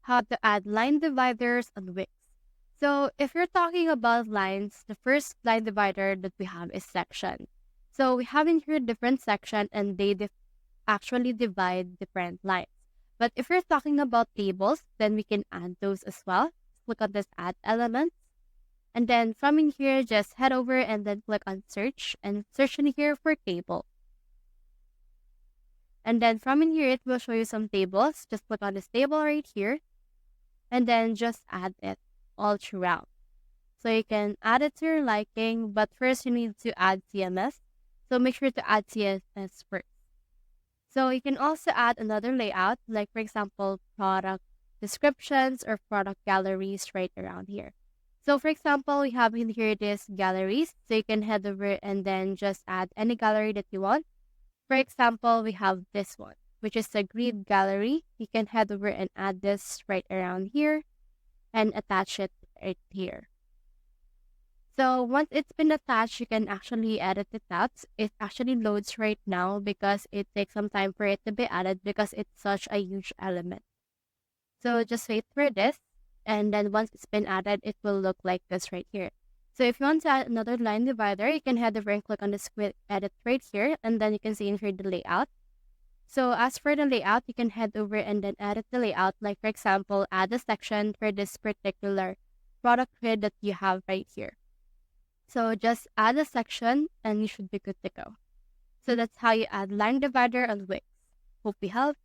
how to add line dividers on Wix. So if you're talking about lines, the first line divider that we have is section. So we have in here different section and they actually divide different lines. But if you're talking about tables, then we can add those as well. Click on this add elements. And then from in here, just head over and then click on search and search in here for table. And then from in here, it will show you some tables. Just click on this table right here and then just add it all throughout. So you can add it to your liking, but first you need to add CMS. So make sure to add CMS first. So you can also add another layout, like for example, product descriptions or product galleries right around here. So for example, we have in here this galleries. So you can head over and then just add any gallery that you want. For example, we have this one, which is a grid gallery. You can head over and add this right around here and attach it right here. So once it's been attached, you can actually edit it out. It actually loads right now because it takes some time for it to be added because it's such a huge element. So just wait for this. And then once it's been added, it will look like this right here. So if you want to add another line divider, you can head over and click on this quick edit right here. And then you can see in here the layout. So as for the layout, you can head over and then edit the layout. Like for example, add a section for this particular product grid that you have right here. So just add a section and you should be good to go. So that's how you add line divider on Wix. Hope we helped.